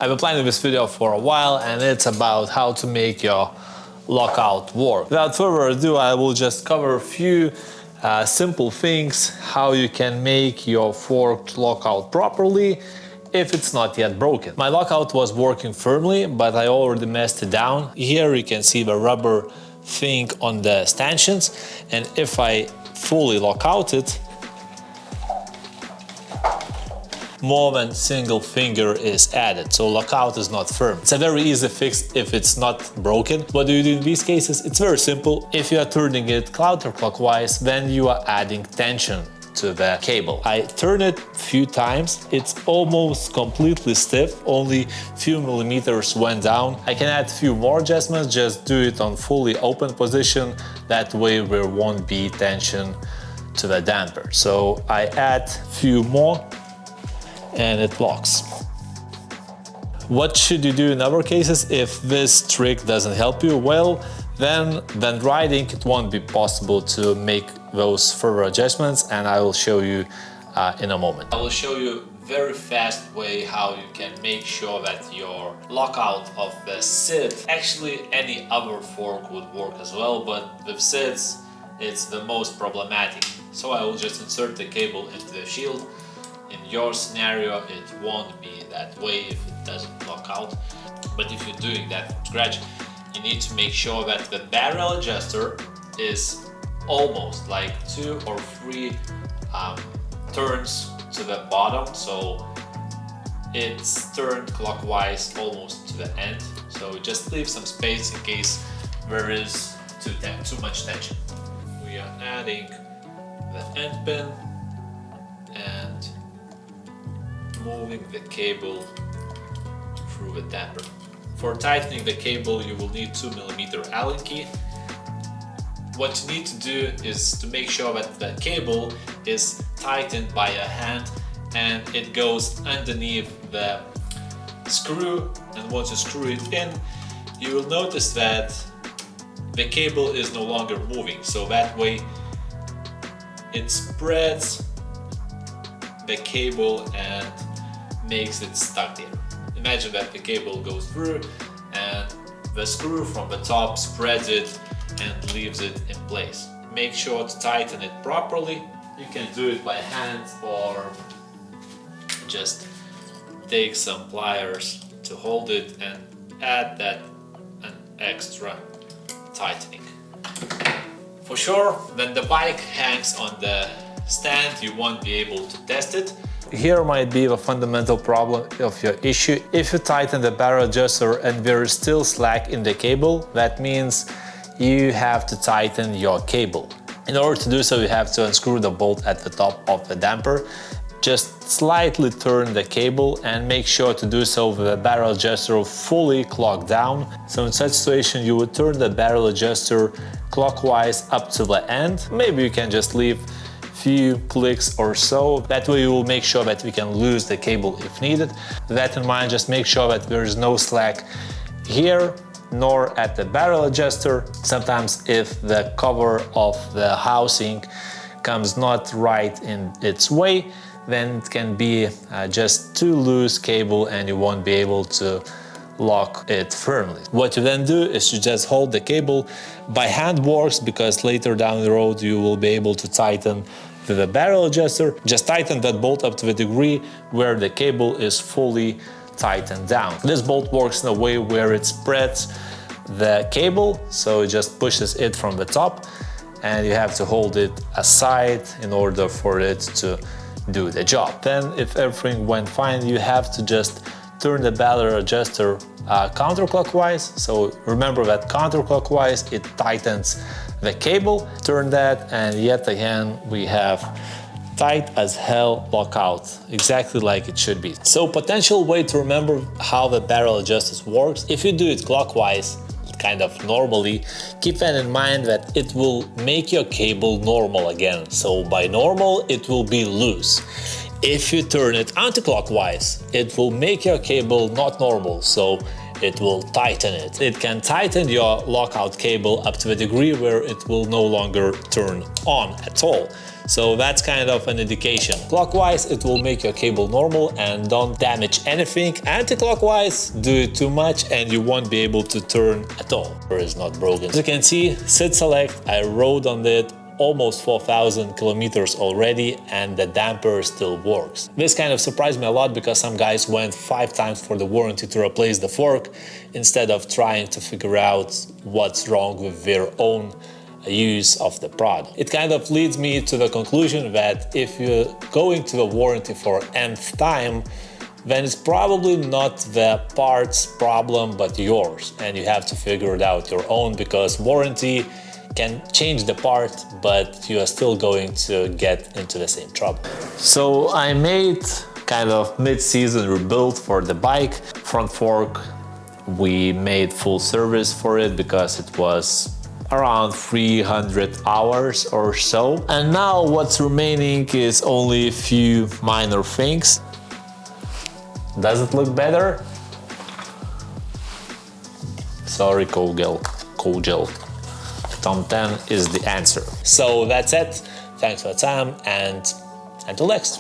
I've been planning this video for a while, and it's about how to make your lockout work. Without further ado, I will just cover a few simple things how you can make your fork lockout properly if it's not yet broken. My lockout was working firmly, but I already messed it down. Here you can see the rubber thing on the stanchions, and if I fully lock out it, more than single finger is added, so lockout is not firm. It's a very easy fix if it's not broken. What do you do in these cases? It's very simple. If you are turning it counterclockwise, then you are adding tension to the cable. I turn it a few times. It's almost completely stiff, only few millimeters went down. I can add a few more adjustments, just do it on fully open position. That way there won't be tension to the damper. So I add a few more and it locks. What should you do in other cases if this trick doesn't help you? Well, then when riding it won't be possible to make those further adjustments, and I will show you in a moment. I will show you a very fast way how you can make sure that your lockout of the SID, actually any other fork would work as well, but with SIDs it's the most problematic. So I will just insert the cable into the shield. In your scenario, it won't be that way if it doesn't lock out. But if you're doing that from scratch, you need to make sure that the barrel adjuster is almost like 2 or 3 turns to the bottom. So it's turned clockwise almost to the end. So just leave some space in case there is too much tension. We are adding the end pin and moving the cable through the damper. For tightening the cable, you will need 2mm Allen key. What you need to do is to make sure that the cable is tightened by a hand and it goes underneath the screw, and once you screw it in, you will notice that the cable is no longer moving, so that way it spreads the cable and makes it stuck there. Imagine that the cable goes through and the screw from the top spreads it and leaves it in place. Make sure to tighten it properly. You can do it by hand or just take some pliers to hold it and add that an extra tightening. For sure, when the bike hangs on the stand, you won't be able to test it. Here might be the fundamental problem of your issue. If you tighten the barrel adjuster and there is still slack in the cable, that means you have to tighten your cable. In order to do so, you have to unscrew the bolt at the top of the damper. Just slightly turn the cable and make sure to do so with the barrel adjuster fully clocked down. So in such situation, you would turn the barrel adjuster clockwise up to the end. Maybe you can just leave few clicks or so. That way you will make sure that we can lose the cable if needed. With that in mind, just make sure that there is no slack here nor at the barrel adjuster. Sometimes if the cover of the housing comes not right in its way, then it can be just too loose cable and you won't be able to lock it firmly. What you then do is you just hold the cable. By hand works because later down the road you will be able to tighten the barrel adjuster. Just tighten that bolt up to the degree where the cable is fully tightened down. This bolt works in a way where it spreads the cable, so it just pushes it from the top and you have to hold it aside in order for it to do the job. Then if everything went fine, you have to just turn the bladder adjuster counterclockwise. So remember that counterclockwise, it tightens the cable. Turn that and yet again we have tight as hell lockout, exactly like it should be. So potential way to remember how the barrel adjuster works: if you do it clockwise, kind of normally, keep that in mind that it will make your cable normal again. So by normal, it will be loose. If you turn it anti-clockwise, it will make your cable not normal, so it will tighten it. It can tighten your lockout cable up to a degree where it will no longer turn on at all. So that's kind of an indication. Clockwise, it will make your cable normal and don't damage anything. Anti-clockwise, do it too much and you won't be able to turn at all, or it's not broken. As you can see, SID Select, I rode on it almost 4,000 kilometers already and the damper still works. This kind of surprised me a lot because some guys went 5 times for the warranty to replace the fork instead of trying to figure out what's wrong with their own use of the product. It kind of leads me to the conclusion that if you're going to the warranty for nth time, then it's probably not the part's problem but yours, and you have to figure it out your own, because warranty can change the part but you are still going to get into the same trouble. So I made kind of mid-season rebuild for the bike. Front fork, we made full service for it because it was around 300 hours or so. And now what's remaining is only a few minor things. Does it look better? Sorry, Kogel. Tom 10 is the answer. So that's it. Thanks for the time and until next.